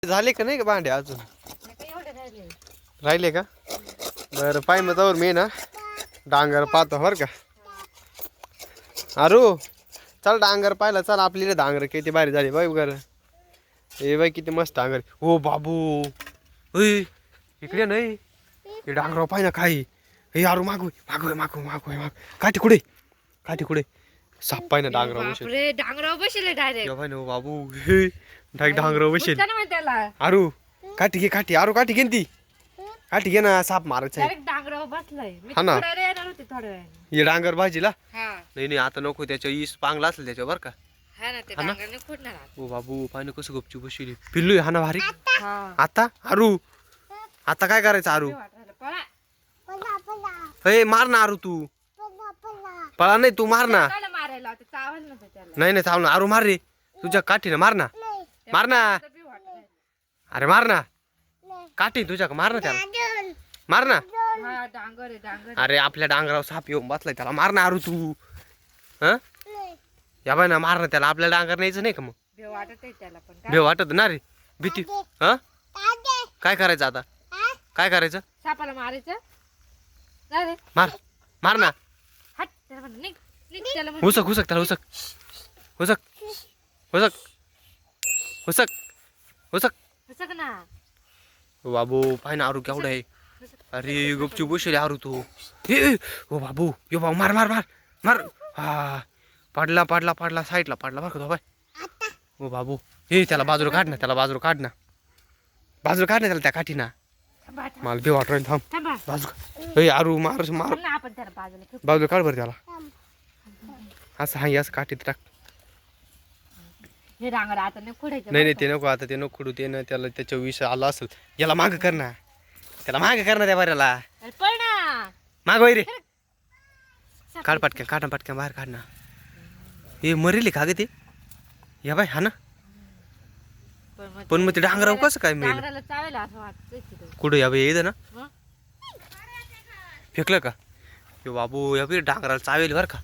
झाले का नाही का भांडे अजून एवढे राहिले. राहिले का बरं पाय मग त्यावर मी ना डांगर पाहतो बरं का अरू चल डांगर पाहिला चल आपली डांगर किती भारी झाली बाई गर ए बाई किती मस्त डांगर हो बाबू होय इकडे नाही हे डांगराव पाहिजे ना काही हे अरू मागू मागू मागू मागू माग काठी कुठे काठी कुठे साप पाहिजे ना डांगराव बसेल बापरे डांगराव बसले डायरेक्ट. पाहिजे हो बाबू हे डायरेक्ट डांगराव बसेल उचला ना मग त्याला. अरू काठी घे काठी अरू काठी घे ना ती काठी घे ना साप मारायचा आहे डायरेक्ट डांगराव बसलाय. मी हा ना. थोड्या वेळ येणार होते थोड्या वेळ. हे डांगर भाजीला हा नाही नाही आता नको त्याच्या ईस पांगला असेल त्याच्या बरं का हा ना ते हा ना? डांगराने फुटणार आता. ओ बाबू पाहिजे कसं गपची बसली पिल्लू आहे हा ना भारी हा आता अरू आता काय करायचं अरू ते वाटायला पळा. हे मार ना अरू तू पळा नाही तू मार ना त्याला मारायला होते चावल नव्हतं त्याला. नाही नाही थांब ना अरू मार रे तुझ्या काठीनं मार ना मार ना ते बी वाटायला. अरे मार ना काठी तुझ्या मार ना त्याला मार ना हा डांगर आहे डांगर. अरे आपल्या डांगरावर साप येऊन बसलाय त्याला मार ना अरू तू हा या बाय ना मार ना त्याला आपल्या डांगर न्यायचं नाही का मग भेव वाटत आहे त्याला पण काय भेव वाटत ना रे भीती हा काय करायचं आता काय करायचं सापाला मारायचं. जा रे मार मार ना हट त्याला म्हण निघ निघ त्याला म्हण. हुसक हुसक त्याला हुसक हुसक हुसक हुसक हुसक हसक ना. ओ बाबू पाय ना आरू केवढा आहे अरे गुपचूप बसले आरू तू हे ओ बाबू यो बाबू मार मार मार मार हा पडला पडला पडला साईडला पडला बरं का तो बाय ओ बाबू हे त्याला बाजूला काढ ना त्याला बाजूला काढ ना बाजूला काढ ना त्याला त्या काठीना थांबा थांबा मला भेव वाटून थांब थांबा. बाजू हे आरू मार मार थांब ना आपण त्याला बाजूला ठेवू. बाजूला काढ बरं त्याला असं हा असं काठीत टाक हे डांगर आता नाही खोडायचं. नाही नाही ते नको आता ते नको खुडू ते ना त्याला त्याच्या विष आला असेल याला माग कर ना त्याला माग कर ना त्या बऱ्याला अरे पळ ना. माग वय रे काढ पटक्या काढ ना पटक्या बाहेर काढ ना हे मरेल का ग ते या बाय हा ना पण मग ते डांगराव कसं काय मेल डांगराला चावायला असं वाटतंय की ते. कुठं या बाई येतं ना हं? फेकलं का हे बाबू या बाई डांगराला चावेल बरं का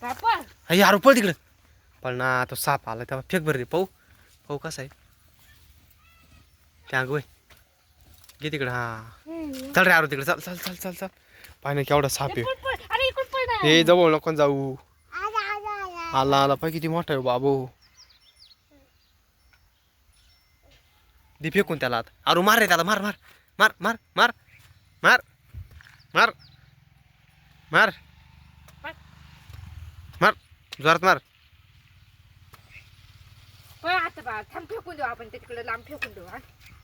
काय पळ. हा यार पळ तिकडं पण ना तो साप आला तेव्हा फेक बरं रे पाहू पाहू कसा आहे त्या वय घे तिकडं हा चल रे आरो तिकडे चल चल चल चल चल पाय ना केवढा साप आहे पळ, पळ. अरे इकडून पळ ना. हे जवळ नको जाऊ आला आला पाय किती मोठा आहे बाबू दे फेकून त्याला आता अरू मार रे त्याला मार मार मार मार मार मार मार मार मार जोरात मार पळ आता बा थांब फेकून देऊ आपण तिकडे लांब फेकून देऊ हा.